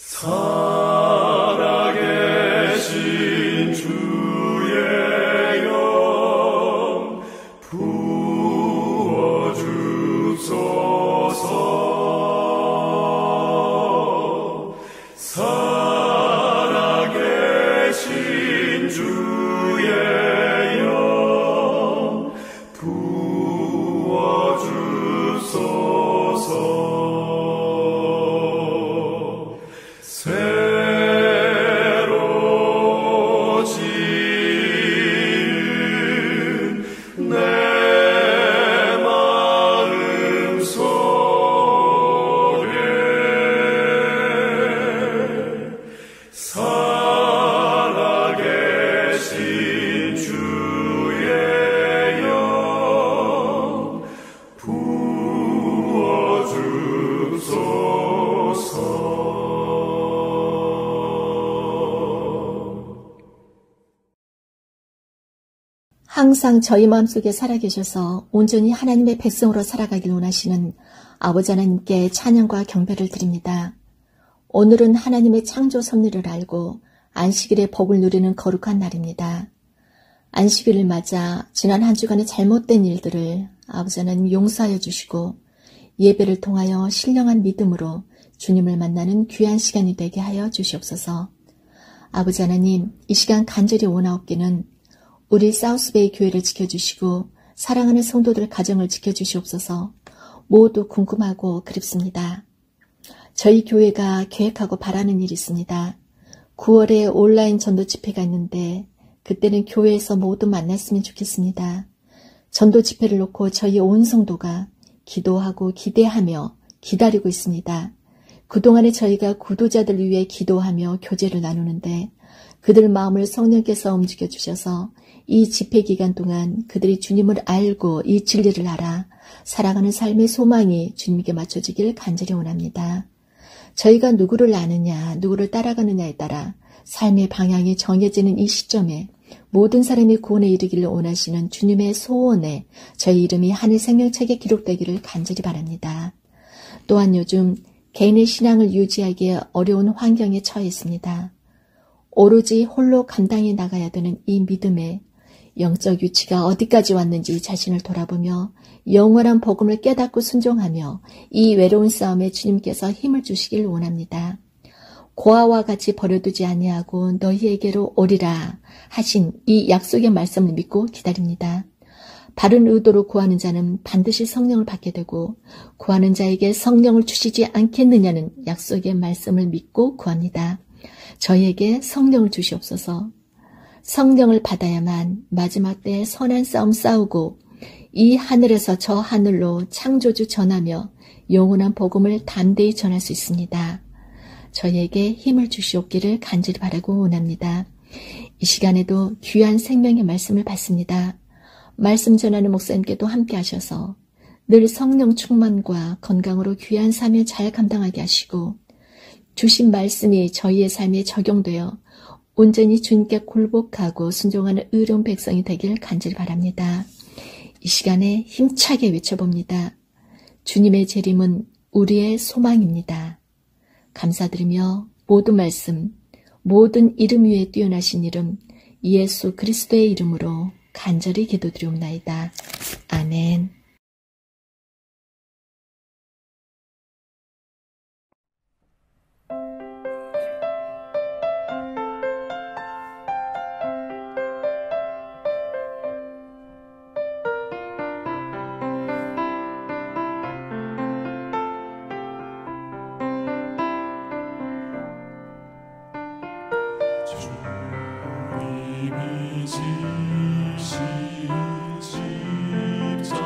살아계신 주의 영 부어주소서. 살아계신 주의 영 부어주소서. 새로 지은 내 마음 속에 살아계신 주의 영 부어주소서. 항상 저희 마음속에 살아계셔서 온전히 하나님의 백성으로 살아가길 원하시는 아버지 하나님께 찬양과 경배를 드립니다. 오늘은 하나님의 창조 섭리를 알고 안식일의 복을 누리는 거룩한 날입니다. 안식일을 맞아 지난 한 주간의 잘못된 일들을 아버지 하나님 용서하여 주시고 예배를 통하여 신령한 믿음으로 주님을 만나는 귀한 시간이 되게 하여 주시옵소서. 아버지 하나님, 이 시간 간절히 원하옵기는 우리 사우스베이 교회를 지켜주시고 사랑하는 성도들 가정을 지켜주시옵소서. 모두 궁금하고 그립습니다. 저희 교회가 계획하고 바라는 일이 있습니다. 9월에 온라인 전도 집회가 있는데 그때는 교회에서 모두 만났으면 좋겠습니다. 전도 집회를 놓고 저희 온 성도가 기도하고 기대하며 기다리고 있습니다. 그동안에 저희가 구도자들을 위해 기도하며 교제를 나누는데 그들 마음을 성령께서 움직여 주셔서 이 집회 기간 동안 그들이 주님을 알고 이 진리를 알아 살아가는 삶의 소망이 주님께 맞춰지길 간절히 원합니다. 저희가 누구를 아느냐, 누구를 따라가느냐에 따라 삶의 방향이 정해지는 이 시점에 모든 사람이 구원에 이르기를 원하시는 주님의 소원에 저희 이름이 하늘 생명책에 기록되기를 간절히 바랍니다. 또한 요즘 개인의 신앙을 유지하기에 어려운 환경에 처해 있습니다. 오로지 홀로 감당해 나가야 되는 이 믿음에 영적 유치가 어디까지 왔는지 자신을 돌아보며 영원한 복음을 깨닫고 순종하며 이 외로운 싸움에 주님께서 힘을 주시길 원합니다. 고아와 같이 버려두지 아니하고 너희에게로 오리라 하신 이 약속의 말씀을 믿고 기다립니다. 바른 의도로 구하는 자는 반드시 성령을 받게 되고 구하는 자에게 성령을 주시지 않겠느냐는 약속의 말씀을 믿고 구합니다. 저희에게 성령을 주시옵소서. 성령을 받아야만 마지막 때에 선한 싸움 싸우고 이 하늘에서 저 하늘로 창조주 전하며 영원한 복음을 담대히 전할 수 있습니다. 저희에게 힘을 주시옵기를 간절히 바라고 원합니다. 이 시간에도 귀한 생명의 말씀을 받습니다. 말씀 전하는 목사님께도 함께 하셔서 늘 성령 충만과 건강으로 귀한 사명 잘 감당하게 하시고 주신 말씀이 저희의 삶에 적용되어 온전히 주님께 굴복하고 순종하는 의로운 백성이 되길 간절히 바랍니다. 이 시간에 힘차게 외쳐봅니다. 주님의 재림은 우리의 소망입니다. 감사드리며 모든 말씀, 모든 이름 위에 뛰어나신 이름 예수 그리스도의 이름으로 간절히 기도드리옵나이다. 아멘. 주님이 지신 십자가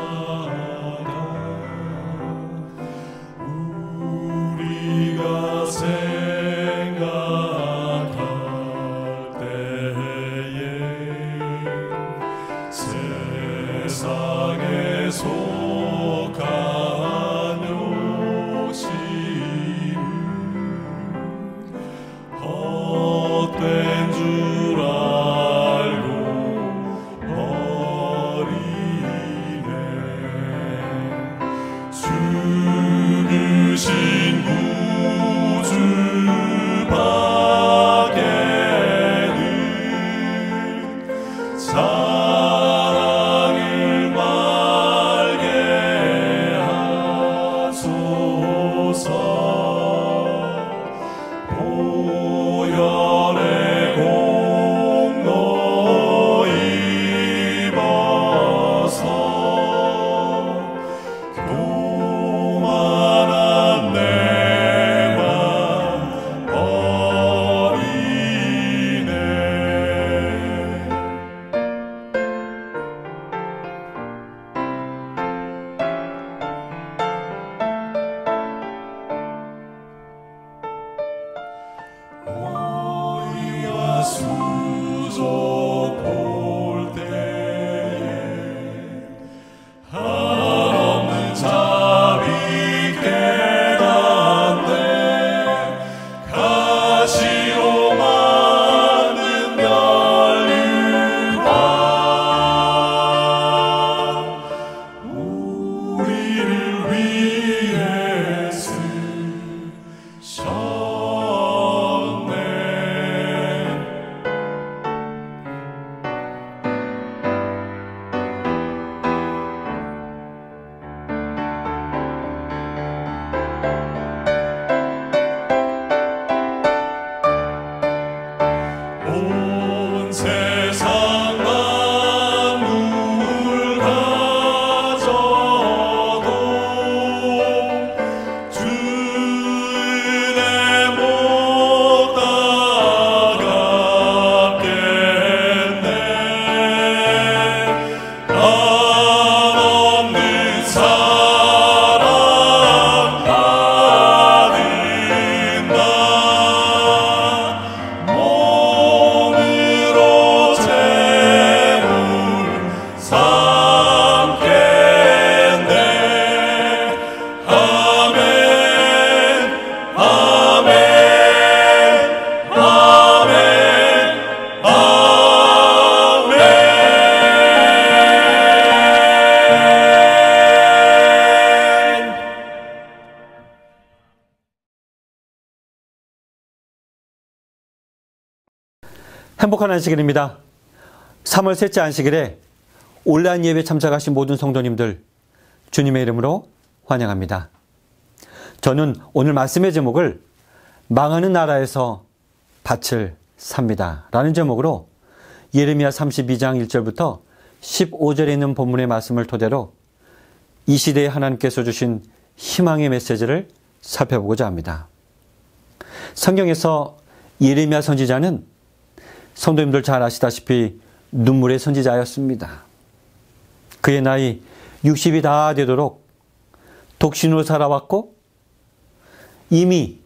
우리가 생각할 때에 세상에 속한 욕심은 헛된 줄 알고 행복한 안식일입니다. 3월 셋째 안식일에 온라인 예배 참석하신 모든 성도님들 주님의 이름으로 환영합니다. 저는 오늘 말씀의 제목을 망하는 나라에서 밭을 삽니다 라는 제목으로 예레미야 32장 1절부터 15절에 있는 본문의 말씀을 토대로 이 시대에 하나님께서 주신 희망의 메시지를 살펴보고자 합니다. 성경에서 예레미야 선지자는 성도님들 잘 아시다시피 눈물의 선지자였습니다. 그의 나이 60이 다 되도록 독신으로 살아왔고 이미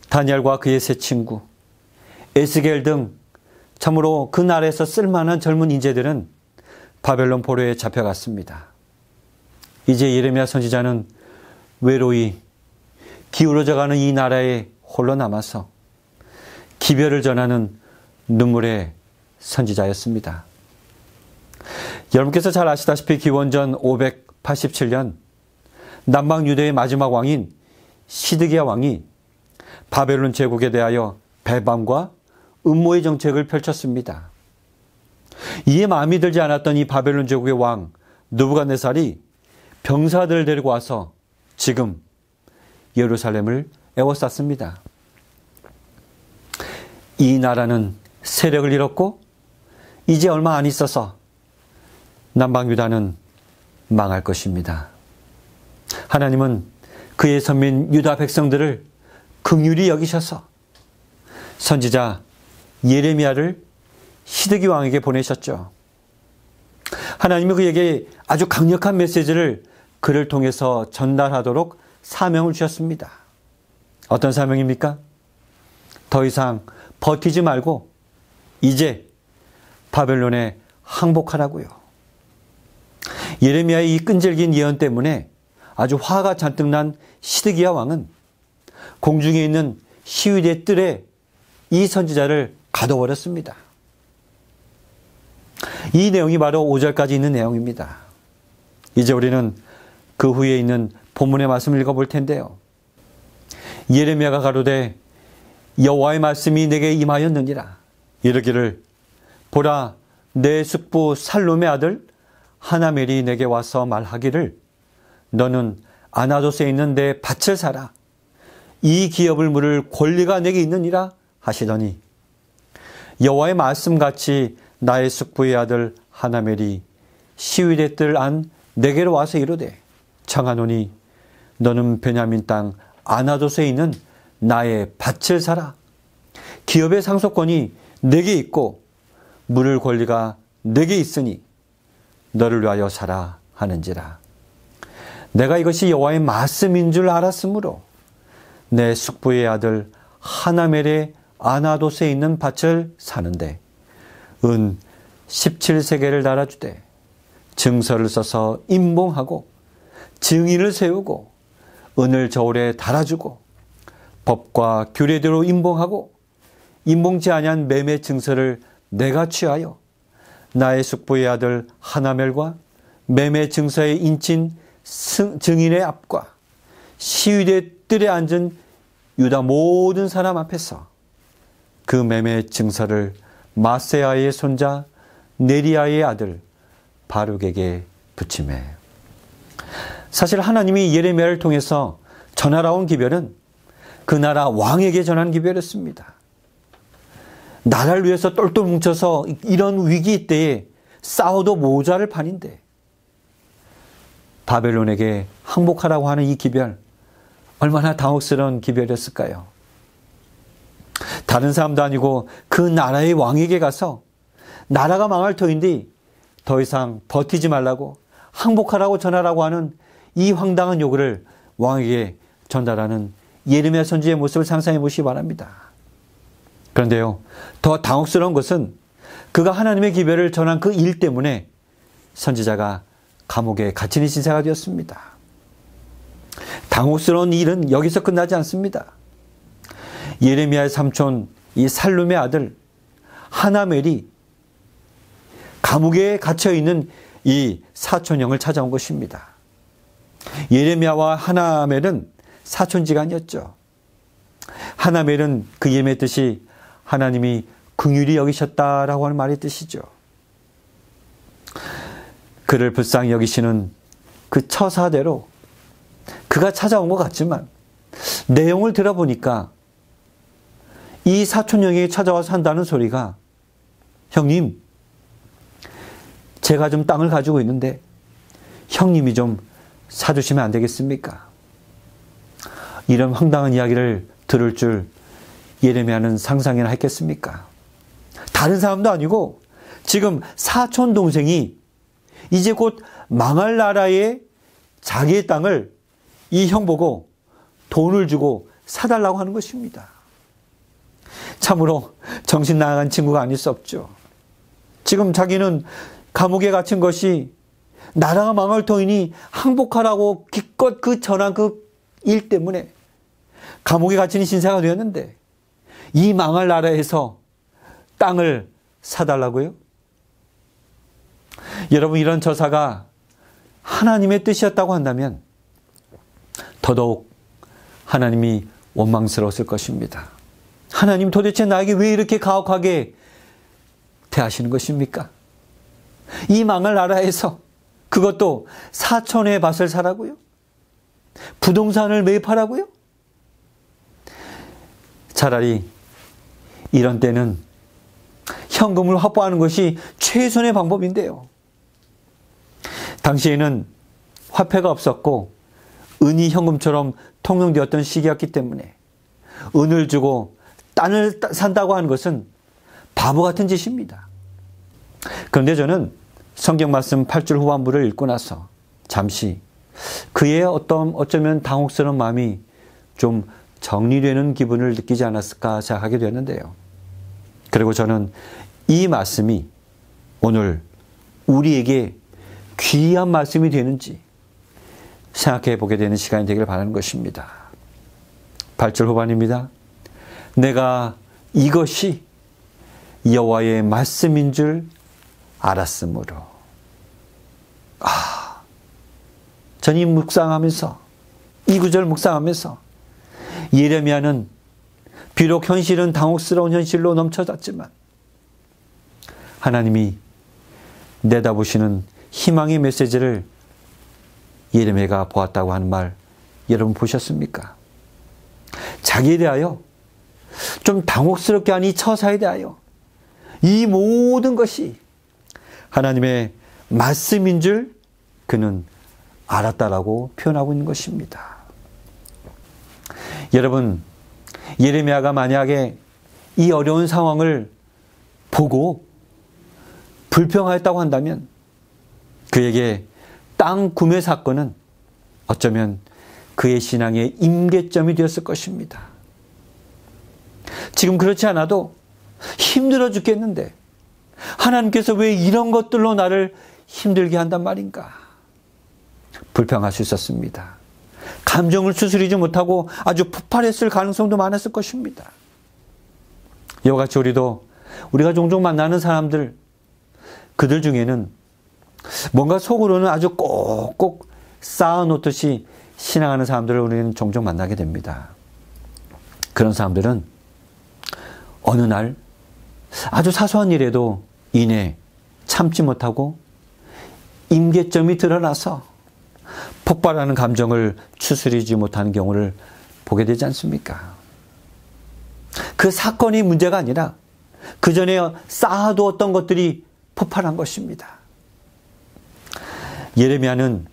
다니엘과 그의 세 친구 에스겔 등 참으로 그 나라에서 쓸만한 젊은 인재들은 바벨론 포로에 잡혀갔습니다. 이제 예레미야 선지자는 외로이 기울어져가는 이 나라에 홀로 남아서 기별을 전하는 눈물의 선지자였습니다. 여러분께서 잘 아시다시피 기원전 587년 남방 유대의 마지막 왕인 시드기야 왕이 바벨론 제국에 대하여 배반과 음모의 정책을 펼쳤습니다. 이에 마음이 들지 않았던 이 바벨론 제국의 왕 느부갓네살이 병사들을 데리고 와서 지금 예루살렘을 에워쌌습니다. 이 나라는 세력을 잃었고 이제 얼마 안 있어서 남방 유다는 망할 것입니다. 하나님은 그의 선민 유다 백성들을 긍휼히 여기셔서 선지자 예레미야를 시드기 왕에게 보내셨죠. 하나님이 그에게 아주 강력한 메시지를 그를 통해서 전달하도록 사명을 주셨습니다. 어떤 사명입니까? 더 이상 버티지 말고 이제 바벨론에 항복하라고요. 예레미야의 이 끈질긴 예언 때문에 아주 화가 잔뜩 난 시드기야 왕은 공중에 있는 시위대 뜰에 이 선지자를 가둬버렸습니다. 이 내용이 바로 5절까지 있는 내용입니다. 이제 우리는 그 후에 있는 본문의 말씀을 읽어볼 텐데요. 예레미야가 가로되 여호와의 말씀이 내게 임하였느니라. 이르기를 보라 내 숙부 살룸의 아들 하나멜이 내게 와서 말하기를 너는 아나돗에 있는 내 밭을 사라. 이 기업을 물을 권리가 내게 있느니라 하시더니 여호와의 말씀같이 나의 숙부의 아들 하나멜이 시위대 뜰 안 내게로 와서 이르되 청하노니 너는 베냐민 땅 아나돗에 있는 나의 밭을 사라. 기업의 상속권이 내게 있고 물을 권리가 내게 있으니 너를 위하여 사라 하는지라. 내가 이것이 여호와의 말씀인 줄 알았으므로 내 숙부의 아들 하나멜의 아나돗에 있는 밭을 사는데 은 17세겔을 달아주되 증서를 써서 임봉하고 증인을 세우고 은을 저울에 달아주고 법과 규례대로 임봉하고 임봉치 아니한 매매 증서를 내가 취하여 나의 숙부의 아들 하나멜과 매매 증서에 인친 증인의 앞과 시위대 뜰에 앉은 유다 모든 사람 앞에서 그 매매 증서를 마세아의 손자 네리야의 아들 바룩에게 붙이매. 사실 하나님이 예레미야를 통해서 전하라 온 기별은 그 나라 왕에게 전한 기별이었습니다. 나라를 위해서 똘똘 뭉쳐서 이런 위기 때에 싸워도 모자랄 판인데 바벨론에게 항복하라고 하는 이 기별, 얼마나 당혹스러운 기별이었을까요? 다른 사람도 아니고 그 나라의 왕에게 가서 나라가 망할 터인데 더 이상 버티지 말라고 항복하라고 전하라고 하는 이 황당한 요구를 왕에게 전달하는 예레미야 선지의 모습을 상상해 보시기 바랍니다. 그런데요, 더 당혹스러운 것은 그가 하나님의 기별을 전한 그 일 때문에 선지자가 감옥에 갇히는 신세가 되었습니다. 당혹스러운 일은 여기서 끝나지 않습니다. 예레미야의 삼촌 이 살룸의 아들 하나멜이 감옥에 갇혀있는 이 사촌형을 찾아온 것입니다. 예레미야와 하나멜은 사촌지간이었죠. 하나멜은 그 예매 뜻이 하나님이 긍휼히 여기셨다라고 하는 말의 뜻이죠. 그를 불쌍히 여기시는 그 처사대로 그가 찾아온 것 같지만 내용을 들어보니까 이 사촌 형이 찾아와서 한다는 소리가 형님, 제가 좀 땅을 가지고 있는데 형님이 좀 사주시면 안 되겠습니까? 이런 황당한 이야기를 들을 줄 예레미야는 상상이나 했겠습니까? 다른 사람도 아니고 지금 사촌 동생이 이제 곧 망할 나라의 자기의 땅을 이 형 보고 돈을 주고 사달라고 하는 것입니다. 참으로 정신 나간 친구가 아닐 수 없죠. 지금 자기는 감옥에 갇힌 것이 나라가 망할 터이니 항복하라고 기껏 그 전한 그 일 때문에 감옥에 갇힌 신세가 되었는데 이 망할 나라에서 땅을 사달라고요? 여러분, 이런 처사가 하나님의 뜻이었다고 한다면 더더욱 하나님이 원망스러웠을 것입니다. 하나님, 도대체 나에게 왜 이렇게 가혹하게 대하시는 것입니까? 이 망할 나라에서 그것도 사천의 밭을 사라고요? 부동산을 매입하라고요? 차라리 이런 때는 현금을 확보하는 것이 최선의 방법인데요. 당시에는 화폐가 없었고 은이 현금처럼 통용되었던 시기였기 때문에 은을 주고 땅을 산다고 하는 것은 바보 같은 짓입니다. 그런데 저는 성경 말씀 8절 후반부를 읽고 나서 잠시 그의 어쩌면 당혹스러운 마음이 좀 정리되는 기분을 느끼지 않았을까 생각하게 되었는데요. 그리고 저는 이 말씀이 오늘 우리에게 귀한 말씀이 되는지 생각해 보게 되는 시간이 되기를 바라는 것입니다. 8절 후반입니다. 내가 이것이 여호와의 말씀인 줄 알았으므로. 전 이 묵상하면서, 이 구절 묵상하면서 예레미야는 비록 현실은 당혹스러운 현실로 넘쳐졌지만 하나님이 내다보시는 희망의 메시지를 예레미야가 보았다고 하는 말 여러분 보셨습니까? 자기에 대하여 좀 당혹스럽게 한 이 처사에 대하여 이 모든 것이 하나님의 말씀인 줄 그는 알았다라고 표현하고 있는 것입니다. 여러분, 예레미야가 만약에 이 어려운 상황을 보고 불평하였다고 한다면 그에게 땅 구매 사건은 어쩌면 그의 신앙의 임계점이 되었을 것입니다. 지금 그렇지 않아도 힘들어 죽겠는데 하나님께서 왜 이런 것들로 나를 힘들게 한단 말인가? 불평할 수 있었습니다. 감정을 추스리지 못하고 아주 폭발했을 가능성도 많았을 것입니다. 이와 같이 우리가 종종 만나는 사람들, 그들 중에는 뭔가 속으로는 아주 꼭꼭 쌓아놓듯이 신앙하는 사람들을 우리는 종종 만나게 됩니다. 그런 사람들은 어느 날 아주 사소한 일에도 인해 참지 못하고 임계점이 드러나서 폭발하는 감정을 추스리지 못하는 경우를 보게 되지 않습니까? 그 사건이 문제가 아니라 그 전에 쌓아두었던 것들이 폭발한 것입니다. 예레미야는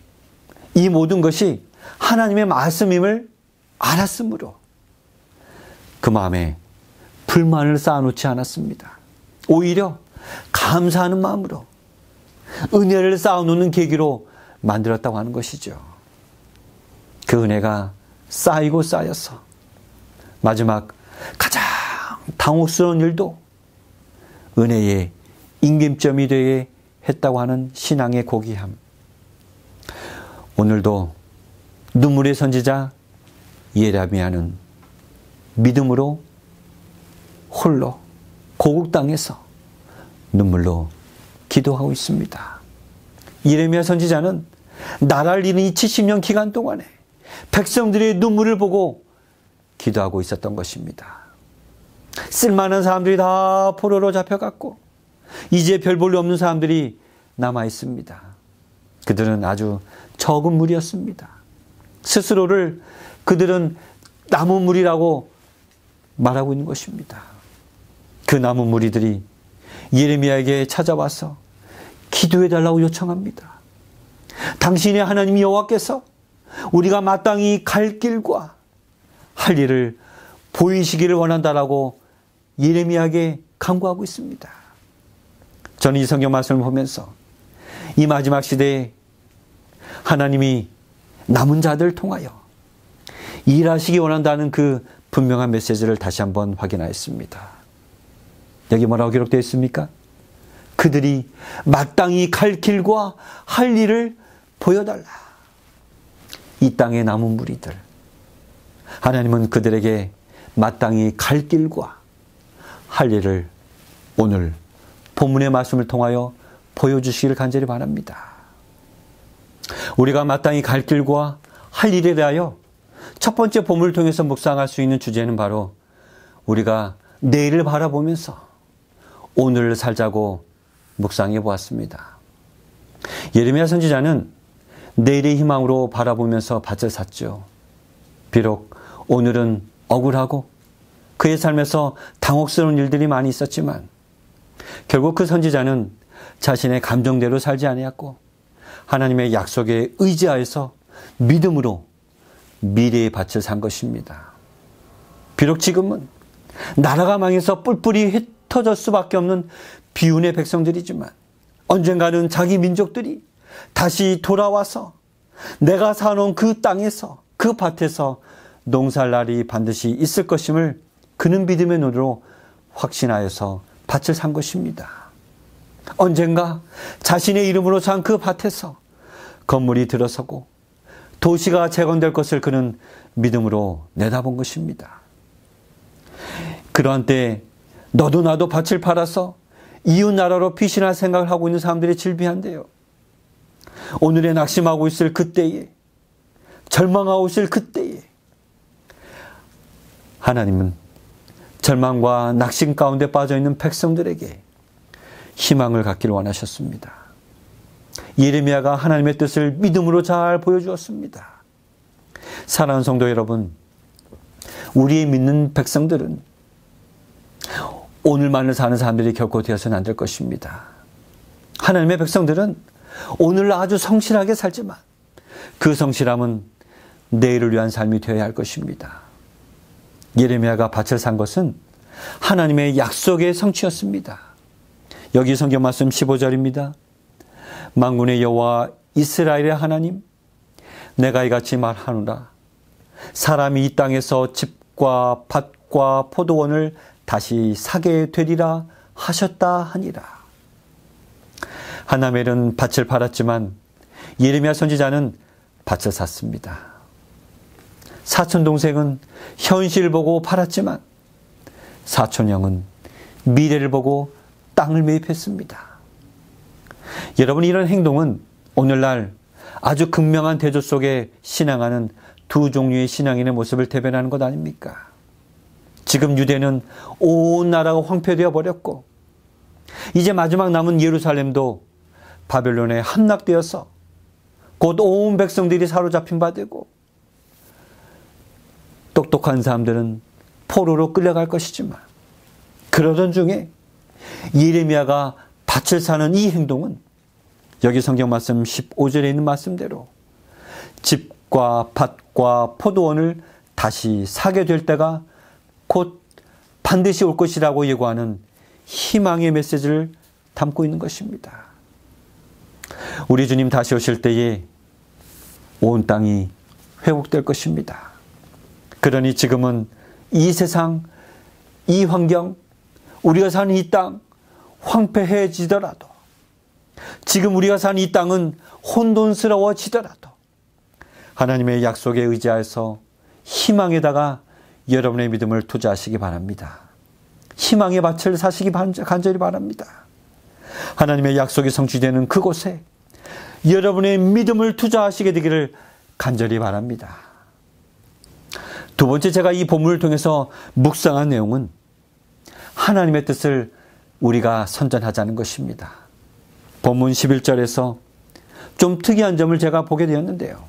이 모든 것이 하나님의 말씀임을 알았으므로 그 마음에 불만을 쌓아놓지 않았습니다. 오히려 감사하는 마음으로 은혜를 쌓아놓는 계기로 만들었다고 하는 것이죠. 그 은혜가 쌓이고 쌓여서 마지막 가장 당혹스러운 일도 은혜의 임계점이 되게 했다고 하는 신앙의 고귀함. 오늘도 눈물의 선지자 예레미야는 믿음으로 홀로 고국 땅에서 눈물로 기도하고 있습니다. 예레미야 선지자는 나라를 잃은 이 70년 기간 동안에 백성들의 눈물을 보고 기도하고 있었던 것입니다. 쓸만한 사람들이 다 포로로 잡혀갔고 이제 별 볼 일 없는 사람들이 남아 있습니다. 그들은 아주 적은 무리였습니다. 스스로를 그들은 남은 무리라고 말하고 있는 것입니다. 그 남은 무리들이 예레미야에게 찾아와서 기도해달라고 요청합니다. 당신의 하나님 여호와께서 우리가 마땅히 갈 길과 할 일을 보이시기를 원한다라고 예레미야에게 간구하고 있습니다. 저는 이 성경 말씀을 보면서 이 마지막 시대에 하나님이 남은 자들을 통하여 일하시기 원한다는 그 분명한 메시지를 다시 한번 확인하였습니다. 여기 뭐라고 기록되어 있습니까? 그들이 마땅히 갈 길과 할 일을 보여달라. 이 땅의 남은 무리들, 하나님은 그들에게 마땅히 갈 길과 할 일을 오늘 본문의 말씀을 통하여 보여주시기를 간절히 바랍니다. 우리가 마땅히 갈 길과 할 일에 대하여 첫 번째 본문을 통해서 묵상할 수 있는 주제는 바로 우리가 내일을 바라보면서 오늘을 살자고 묵상해 보았습니다. 예레미야 선지자는 내일의 희망으로 바라보면서 밭을 샀죠. 비록 오늘은 억울하고 그의 삶에서 당혹스러운 일들이 많이 있었지만 결국 그 선지자는 자신의 감정대로 살지 아니었고 하나님의 약속에 의지하여서 믿음으로 미래의 밭을 산 것입니다. 비록 지금은 나라가 망해서 뿔뿔이 흩어질 수밖에 없는 비운의 백성들이지만 언젠가는 자기 민족들이 다시 돌아와서 내가 사놓은 그 땅에서 그 밭에서 농사할 날이 반드시 있을 것임을 그는 믿음의 눈으로 확신하여서 밭을 산 것입니다. 언젠가 자신의 이름으로 산 그 밭에서 건물이 들어서고 도시가 재건될 것을 그는 믿음으로 내다본 것입니다. 그러한 때 너도 나도 밭을 팔아서 이웃 나라로 피신할 생각을 하고 있는 사람들이 질비한데요. 오늘에 낙심하고 있을 그때에, 절망하고 있을 그때에 하나님은 절망과 낙심 가운데 빠져있는 백성들에게 희망을 갖기를 원하셨습니다. 예레미야가 하나님의 뜻을 믿음으로 잘 보여주었습니다. 사랑하는 성도 여러분, 우리의 믿는 백성들은 오늘만을 사는 사람들이 결코 되어서는 안 될 것입니다. 하나님의 백성들은 오늘 아주 성실하게 살지만 그 성실함은 내일을 위한 삶이 되어야 할 것입니다. 예레미야가 밭을 산 것은 하나님의 약속의 성취였습니다. 여기 성경 말씀 15절입니다. 만군의 여호와 이스라엘의 하나님, 내가 이같이 말하노라. 사람이 이 땅에서 집과 밭과 포도원을 다시 사게 되리라 하셨다 하니라. 하나멜은 밭을 팔았지만 예레미야 선지자는 밭을 샀습니다. 사촌 동생은 현실을 보고 팔았지만 사촌 형은 미래를 보고 땅을 매입했습니다. 여러분, 이런 행동은 오늘날 아주 극명한 대조 속에 신앙하는 두 종류의 신앙인의 모습을 대변하는 것 아닙니까? 지금 유대는 온 나라가 황폐되어 버렸고 이제 마지막 남은 예루살렘도 바벨론에 함락되어서 곧 온 백성들이 사로잡힌 바 되고 똑똑한 사람들은 포로로 끌려갈 것이지만 그러던 중에 예레미야가 밭을 사는 이 행동은 여기 성경 말씀 15절에 있는 말씀대로 집과 밭과 포도원을 다시 사게 될 때가 곧 반드시 올 것이라고 예고하는 희망의 메시지를 담고 있는 것입니다. 우리 주님 다시 오실 때에 온 땅이 회복될 것입니다. 그러니 지금은 이 세상, 이 환경, 우리가 사는 이 땅 황폐해지더라도, 지금 우리가 사는 이 땅은 혼돈스러워지더라도 하나님의 약속에 의지하여서 희망에다가 여러분의 믿음을 투자하시기 바랍니다. 희망의 밭을 사시기 간절히 바랍니다. 하나님의 약속이 성취되는 그곳에 여러분의 믿음을 투자하시게 되기를 간절히 바랍니다. 두 번째, 제가 이 본문을 통해서 묵상한 내용은 하나님의 뜻을 우리가 선전하자는 것입니다. 본문 11절에서 좀 특이한 점을 제가 보게 되었는데요.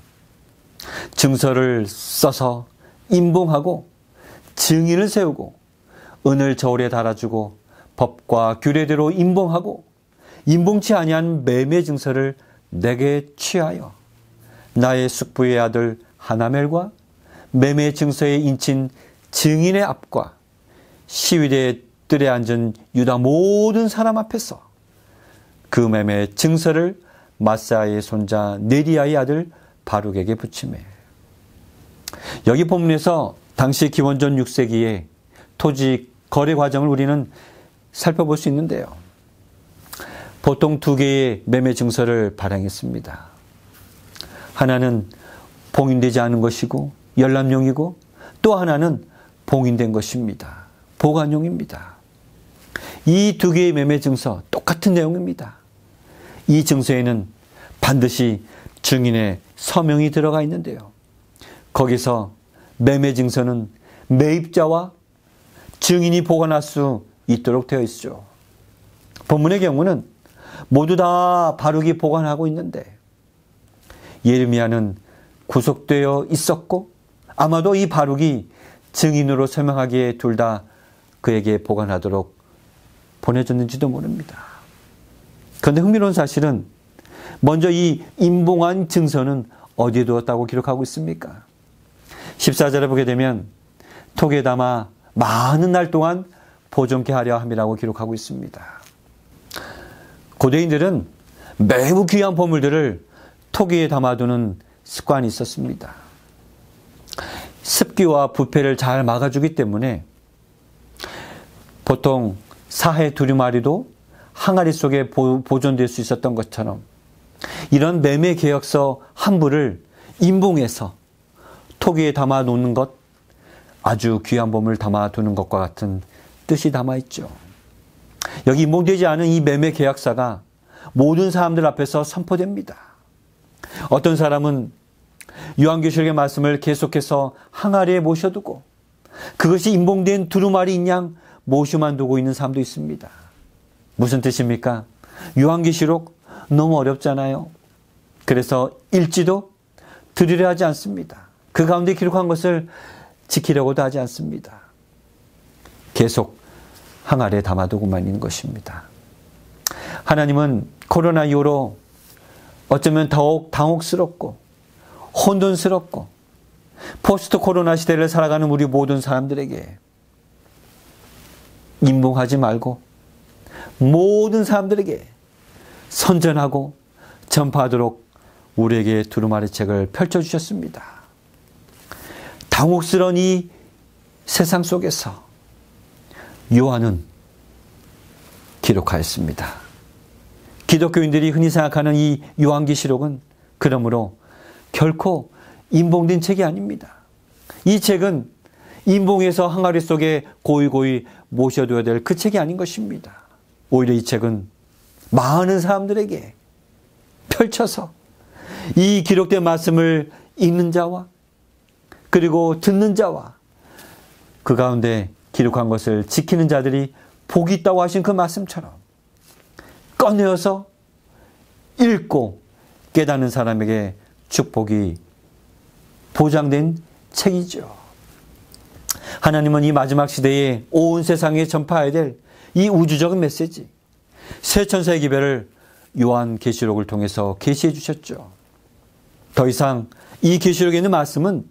증서를 써서 임봉하고 증인을 세우고 은을 저울에 달아주고 법과 규례대로 임봉하고 임봉치 아니한 매매 증서를 내게 취하여 나의 숙부의 아들 하나멜과 매매 증서에 인친 증인의 앞과 시위대의 뜰에 앉은 유다 모든 사람 앞에서 그 매매 증서를 마사의 손자 네리야의 아들 바룩에게 붙이매. 여기 본문에서 당시 기원전 6세기의 토지 거래 과정을 우리는 살펴볼 수 있는데요. 보통 두 개의 매매 증서를 발행했습니다. 하나는 봉인되지 않은 것이고 열람용이고 또 하나는 봉인된 것입니다. 보관용입니다. 이 두 개의 매매 증서 똑같은 내용입니다. 이 증서에는 반드시 증인의 서명이 들어가 있는데요. 거기서 매매 증서는 매입자와 증인이 보관할 수 있도록 되어 있죠. 본문의 경우는 모두 다 바룩이 보관하고 있는데 예레미야는 구속되어 있었고 아마도 이 바룩이 증인으로 서명하기에 둘 다 그에게 보관하도록 보내줬는지도 모릅니다. 그런데 흥미로운 사실은 먼저 이 임봉한 증서는 어디에 두었다고 기록하고 있습니까? 14절에 보게 되면 톡에 담아 많은 날 동안 보존케 하려 함이라고 기록하고 있습니다. 고대인들은 매우 귀한 보물들을 톡에 담아두는 습관이 있었습니다. 습기와 부패를 잘 막아주기 때문에 보통 사해 두루마리도 항아리 속에 보존될 수 있었던 것처럼 이런 매매 계약서 한 부를 임봉해서 톡에 담아 놓는 것, 아주 귀한 보물을 담아 두는 것과 같은 뜻이 담아 있죠. 여기 임봉되지 않은 이 매매 계약서가 모든 사람들 앞에서 선포됩니다. 어떤 사람은 요한계시록의 말씀을 계속해서 항아리에 모셔두고 그것이 임봉된 두루마리인 양 모셔만 두고 있는 사람도 있습니다. 무슨 뜻입니까? 요한계시록 너무 어렵잖아요. 그래서 읽지도 들으려 하지 않습니다. 그 가운데 기록한 것을 지키려고도 하지 않습니다. 계속 항아리에 담아두고만 있는 것입니다. 하나님은 코로나 이후로 어쩌면 더욱 당혹스럽고 혼돈스럽고 포스트 코로나 시대를 살아가는 우리 모든 사람들에게 임봉하지 말고 모든 사람들에게 선전하고 전파하도록 우리에게 두루마리 책을 펼쳐주셨습니다. 당혹스러운 이 세상 속에서 요한은 기록하였습니다. 기독교인들이 흔히 생각하는 이 요한계시록은 그러므로 결코 임봉된 책이 아닙니다. 이 책은 임봉해서 항아리 속에 고이고이 모셔둬야 될 그 책이 아닌 것입니다. 오히려 이 책은 많은 사람들에게 펼쳐서 이 기록된 말씀을 읽는 자와 그리고 듣는 자와 그 가운데 기록한 것을 지키는 자들이 복이 있다고 하신 그 말씀처럼 꺼내어서 읽고 깨닫는 사람에게 축복이 보장된 책이죠. 하나님은 이 마지막 시대에 온 세상에 전파해야 될 이 우주적인 메시지, 새 천사의 기별을 요한계시록을 통해서 계시해 주셨죠. 더 이상 이 계시록에 있는 말씀은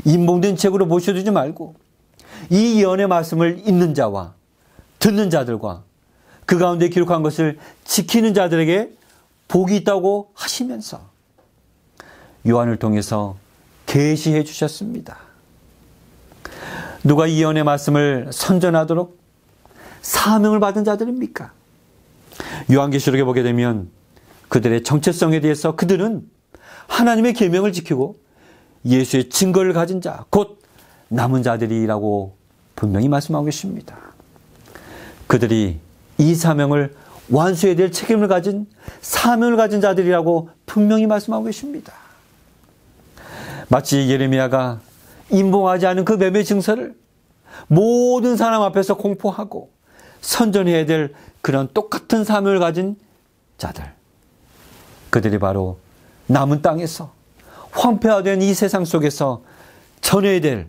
임봉된 책으로 모셔두지 말고 이 예언의 말씀을 읽는 자와 듣는 자들과 그 가운데 기록한 것을 지키는 자들에게 복이 있다고 하시면서 요한을 통해서 계시해 주셨습니다. 누가 이 예언의 말씀을 선전하도록 사명을 받은 자들입니까? 요한계시록에 보게 되면 그들의 정체성에 대해서 그들은 하나님의 계명을 지키고 예수의 증거를 가진 자, 곧 남은 자들이라고 분명히 말씀하고 계십니다. 그들이 이 사명을 완수해야 될 책임을 가진 사명을 가진 자들이라고 분명히 말씀하고 계십니다. 마치 예레미야가 임봉하지 않은 그 매매 증서를 모든 사람 앞에서 공포하고 선전해야 될 그런 똑같은 사명을 가진 자들. 그들이 바로 남은 땅에서 황폐화된 이 세상 속에서 전해야 될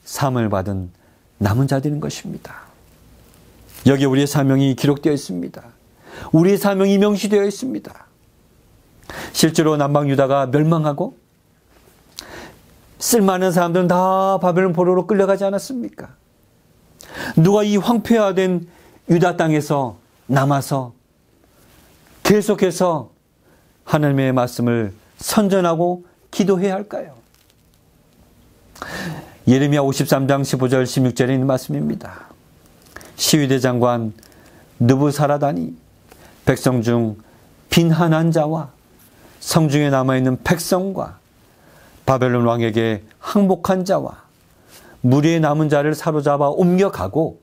사명을 받은 남은 자들인 것입니다. 여기 우리의 사명이 기록되어 있습니다. 우리의 사명이 명시되어 있습니다. 실제로 남방 유다가 멸망하고 쓸만한 사람들은 다 바벨론 포로로 끌려가지 않았습니까? 누가 이 황폐화된 유다 땅에서 남아서 계속해서 하나님의 말씀을 선전하고 기도해야 할까요? 예레미야 53장 15절 16절에 있는 말씀입니다. 시위대 장관 느부사라단이 백성 중 빈한한 자와 성중에 남아있는 백성과 바벨론 왕에게 항복한 자와 무리에 남은 자를 사로잡아 옮겨가고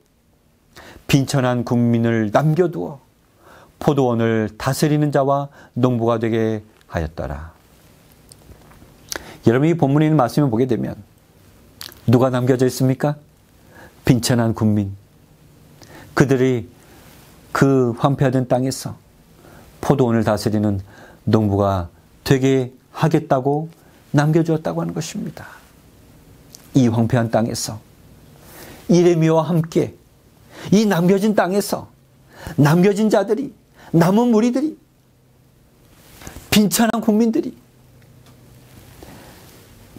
빈천한 국민을 남겨두어 포도원을 다스리는 자와 농부가 되게 하였더라. 여러분, 이 본문에 있는 말씀을 보게 되면 누가 남겨져 있습니까? 빈천한 국민. 그들이 그 황폐화된 땅에서 포도원을 다스리는 농부가 되게 하겠다고 남겨주었다고 하는 것입니다. 이 황폐한 땅에서 예레미야와 함께 이 남겨진 땅에서 남겨진 자들이, 남은 무리들이, 빈천한 국민들이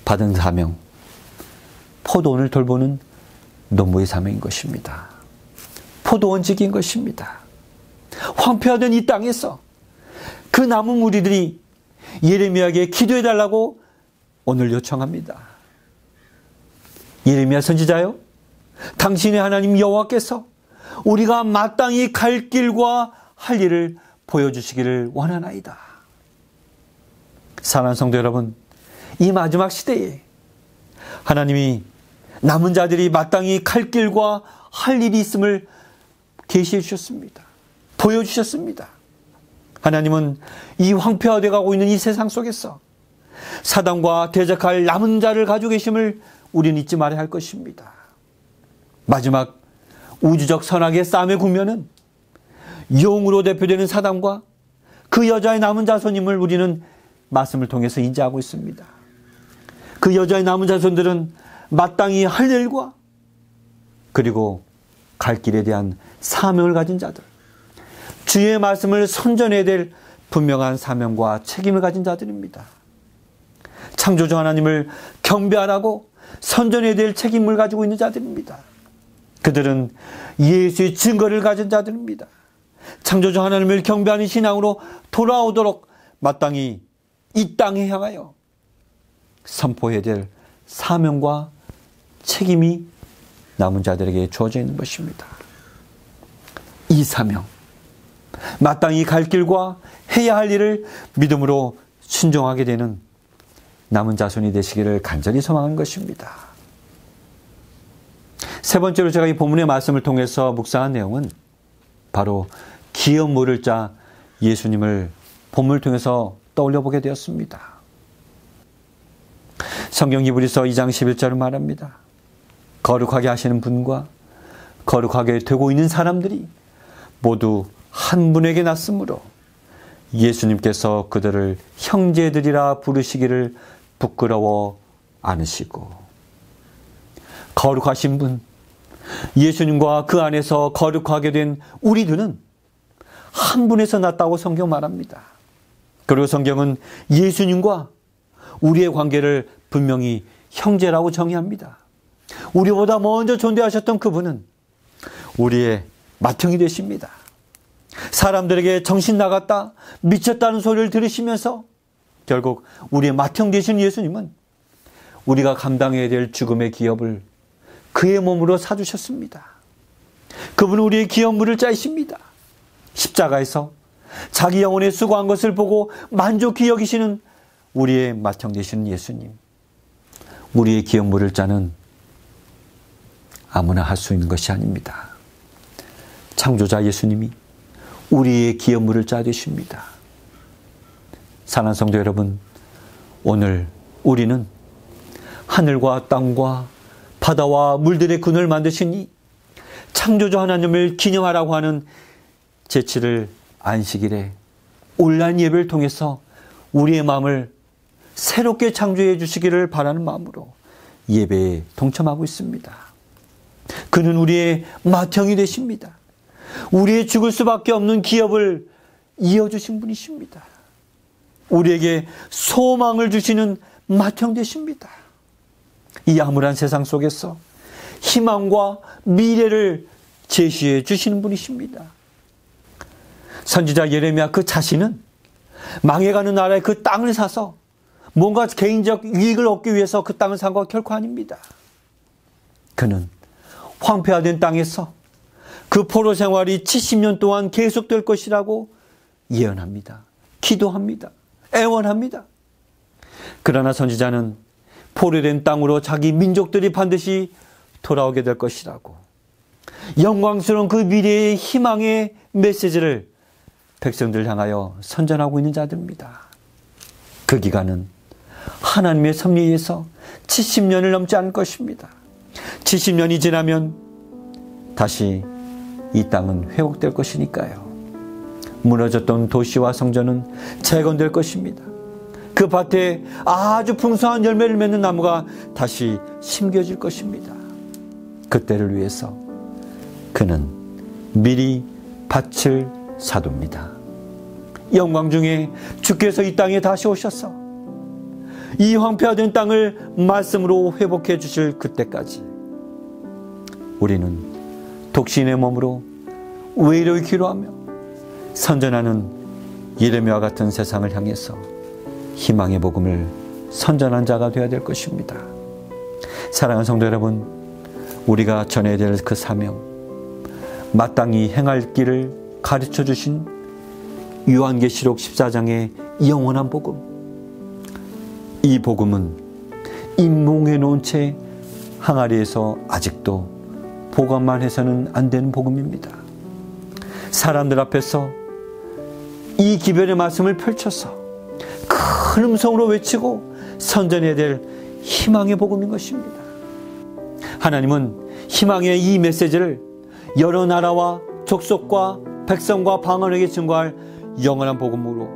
받은 사명, 포도원을 돌보는 농부의 사명인 것입니다. 포도원직인 것입니다. 황폐화된 이 땅에서 그 남은 무리들이 예레미야에게 기도해달라고 오늘 요청합니다. 예레미야 선지자요, 당신의 하나님 여호와께서 우리가 마땅히 갈 길과 할 일을 보여주시기를 원하나이다. 사랑하는 성도 여러분, 이 마지막 시대에 하나님이 남은 자들이 마땅히 갈 길과 할 일이 있음을 계시해 주셨습니다. 보여주셨습니다. 하나님은 이 황폐화되어 가고 있는 이 세상 속에서 사단과 대적할 남은 자를 가지고 계심을 우리는 잊지 말아야 할 것입니다. 마지막 우주적 선악의 싸움의 국면은 용으로 대표되는 사단과 그 여자의 남은 자손임을 우리는 말씀을 통해서 인지하고 있습니다. 그 여자의 남은 자손들은 마땅히 할 일과 그리고 갈 길에 대한 사명을 가진 자들, 주의 말씀을 선전해야 될 분명한 사명과 책임을 가진 자들입니다. 창조주 하나님을 경배하라고 선전해야 될 책임을 가지고 있는 자들입니다. 그들은 예수의 증거를 가진 자들입니다. 창조주 하나님을 경배하는 신앙으로 돌아오도록 마땅히 이 땅에 향하여 선포해야 될 사명과 책임이 남은 자들에게 주어져 있는 것입니다. 이 사명, 마땅히 갈 길과 해야 할 일을 믿음으로 순종하게 되는 남은 자손이 되시기를 간절히 소망하는 것입니다. 세 번째로 제가 이 본문의 말씀을 통해서 묵상한 내용은 바로 기업 물을 자 예수님을 본문을 통해서 떠올려 보게 되었습니다. 성경 히브리서 2장 11절을 말합니다. 거룩하게 하시는 분과 거룩하게 되고 있는 사람들이 모두 한 분에게 났으므로 예수님께서 그들을 형제들이라 부르시기를 부끄러워 않으시고, 거룩하신 분, 예수님과 그 안에서 거룩하게 된 우리들은 한 분에서 났다고 성경 말합니다. 그리고 성경은 예수님과 우리의 관계를 분명히 형제라고 정의합니다. 우리보다 먼저 존재하셨던 그분은 우리의 맏형이 되십니다. 사람들에게 정신 나갔다, 미쳤다는 소리를 들으시면서 결국 우리의 맏형 되신 예수님은 우리가 감당해야 될 죽음의 기업을 그의 몸으로 사주셨습니다. 그분은 우리의 기업 물을 짜이십니다. 십자가에서 자기 영혼에 수고한 것을 보고 만족히 여기시는 우리의 맏형 되시는 예수님. 우리의 기업 물을 짜는 아무나 할 수 있는 것이 아닙니다. 창조자 예수님이 우리의 기업 물을 짜 주십니다. 사랑하는 성도 여러분, 오늘 우리는 하늘과 땅과 바다와 물들의 근원을 만드신 이 창조주 하나님을 기념하라고 하는 제7일 안식일에 온라인 예배를 통해서 우리의 마음을 새롭게 창조해 주시기를 바라는 마음으로 예배에 동참하고 있습니다. 그는 우리의 맏형이 되십니다. 우리의 죽을 수밖에 없는 기업을 이어주신 분이십니다. 우리에게 소망을 주시는 맏형 되십니다. 이 암울한 세상 속에서 희망과 미래를 제시해 주시는 분이십니다. 선지자 예레미야 그 자신은 망해가는 나라의 그 땅을 사서 뭔가 개인적 이익을 얻기 위해서 그 땅을 산 거 결코 아닙니다. 그는 황폐화된 땅에서 그 포로 생활이 70년 동안 계속될 것이라고 예언합니다. 기도합니다. 애원합니다. 그러나 선지자는 포로된 땅으로 자기 민족들이 반드시 돌아오게 될 것이라고 영광스러운 그 미래의 희망의 메시지를 백성들 향하여 선전하고 있는 자들입니다. 그 기간은 하나님의 섭리에 의해서 70년을 넘지 않을 것입니다. 70년이 지나면 다시 이 땅은 회복될 것이니까요. 무너졌던 도시와 성전은 재건될 것입니다. 그 밭에 아주 풍성한 열매를 맺는 나무가 다시 심겨질 것입니다. 그때를 위해서 그는 미리 밭을 사둡니다. 영광 중에 주께서 이 땅에 다시 오셔서 이 황폐화된 땅을 말씀으로 회복해 주실 그때까지 우리는 독신의 몸으로 외로이 기도하며 선전하는 예레미야와 같은 세상을 향해서 희망의 복음을 선전한 자가 되어야 될 것입니다. 사랑하는 성도 여러분, 우리가 전해야 될 그 사명, 마땅히 행할 길을 가르쳐 주신 요한계시록 14장의 영원한 복음, 이 복음은 임몽해 놓은 채 항아리에서 아직도 보관만 해서는 안 되는 복음입니다. 사람들 앞에서 이 기별의 말씀을 펼쳐서 큰 음성으로 외치고 선전해야 될 희망의 복음인 것입니다. 하나님은 희망의 이 메시지를 여러 나라와 족속과 백성과 방언에게 증거할 영원한 복음으로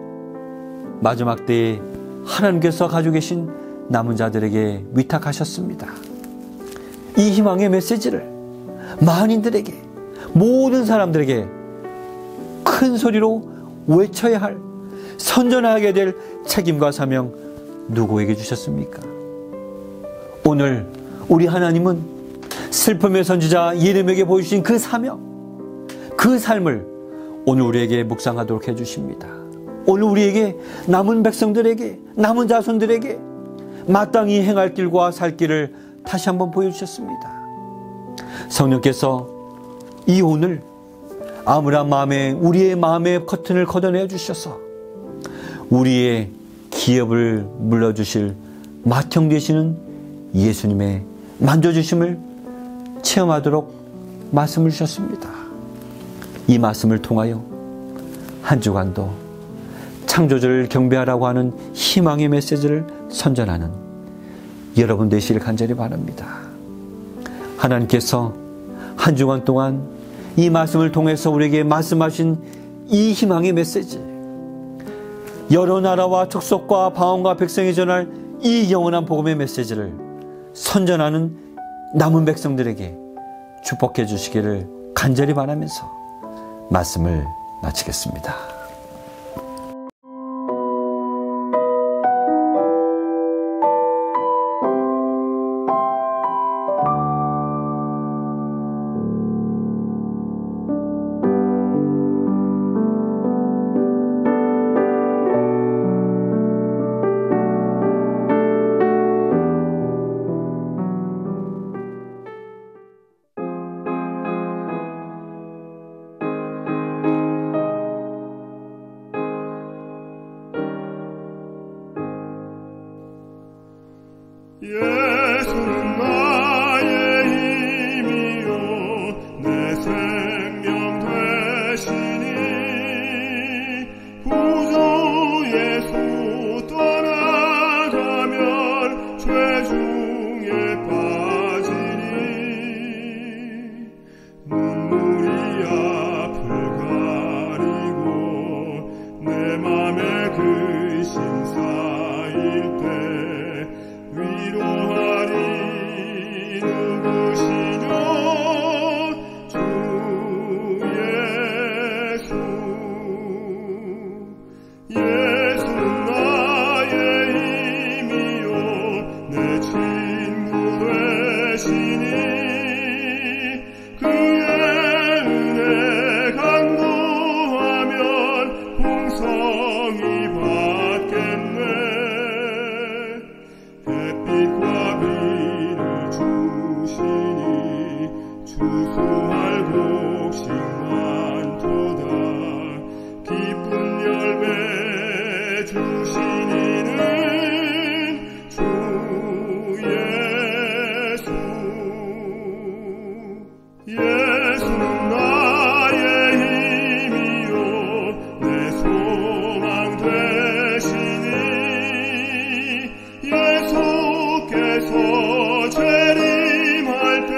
마지막 때에 하나님께서 가지고 계신 남은 자들에게 위탁하셨습니다. 이 희망의 메시지를 만인들에게, 모든 사람들에게 큰 소리로 외쳐야 할, 선전하게 될 책임과 사명 누구에게 주셨습니까? 오늘 우리 하나님은 슬픔의 선지자 예레미야에게 보여주신 그 사명, 그 삶을 오늘 우리에게 묵상하도록 해주십니다. 오늘 우리에게, 남은 백성들에게, 남은 자손들에게 마땅히 행할 길과 살 길을 다시 한번 보여주셨습니다. 성령께서 이 오늘 암울한 마음에, 우리의 마음의 커튼을 걷어내 주셔서 우리의 기업을 물려주실 맏형 되시는 예수님의 만져주심을 체험하도록 말씀을 주셨습니다. 이 말씀을 통하여 한 주간도 창조주를 경배하라고 하는 희망의 메시지를 선전하는 여러분 되시길 간절히 바랍니다. 하나님께서 한 주간 동안 이 말씀을 통해서 우리에게 말씀하신 이 희망의 메시지, 여러 나라와 족속과 방언과 백성에 전할 이 영원한 복음의 메시지를 선전하는 남은 백성들에게 축복해 주시기를 간절히 바라면서 말씀을 마치겠습니다. 그의 은혜 간구하면 풍성히 받겠네. 햇빛과 비를 주시니 추수할 곡식 많도다. 기쁜 열매 주시니는 주 예수. 예수는 나의 힘이요 내 소망 되시니 예수께서 재림할 때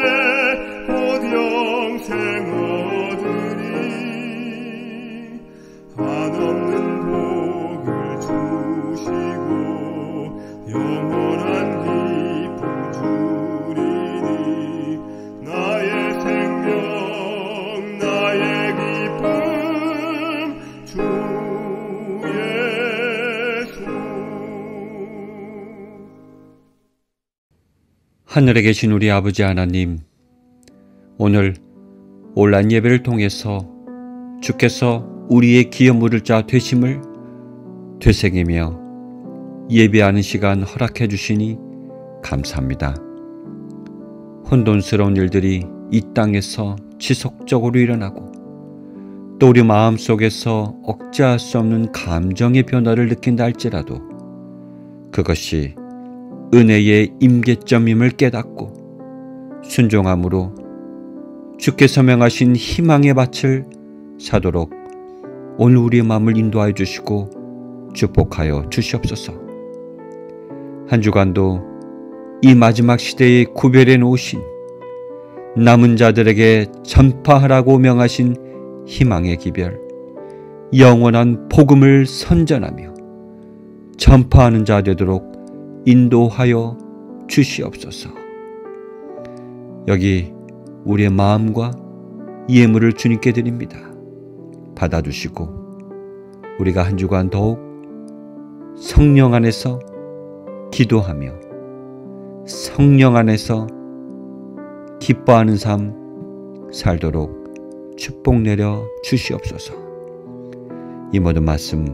곧 영생 얻으리. 한없는 복을 주시고 영원한 기쁨 주리니 나의 생명 나의 기쁨 주 예수. 하늘에 계신 우리 아버지 하나님, 오늘 온라인 예배를 통해서 주께서 우리의 기업 물을 자 되심을 되새기며 예배하는 시간 허락해 주시니 감사합니다. 혼돈스러운 일들이 이 땅에서 지속적으로 일어나고 또 우리 마음속에서 억제할 수 없는 감정의 변화를 느낀다 할지라도 그것이 은혜의 임계점임을 깨닫고 순종함으로 주께서 명하신 희망의 밭을 사도록 오늘 우리의 마음을 인도하여 주시고 축복하여 주시옵소서. 한 주간도 이 마지막 시대에 구별해 놓으신 남은 자들에게 전파하라고 명하신 희망의 기별, 영원한 복음을 선전하며 전파하는 자 되도록 인도하여 주시옵소서. 여기 우리의 마음과 예물을 주님께 드립니다. 받아주시고 우리가 한 주간 더욱 성령 안에서 기도하며 성령 안에서 기뻐하는 삶 살도록 축복 내려 주시옵소서. 이 모든 말씀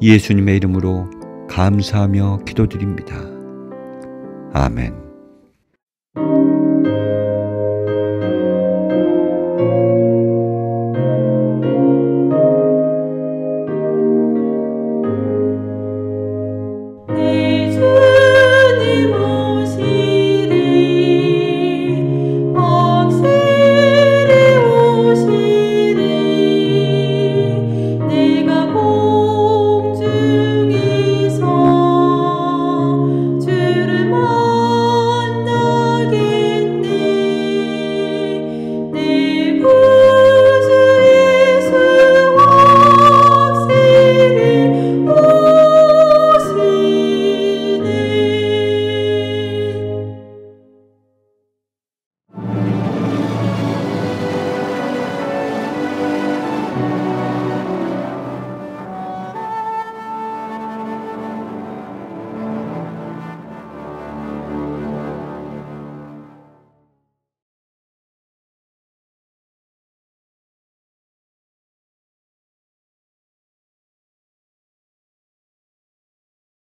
예수님의 이름으로 감사하며 기도드립니다. 아멘.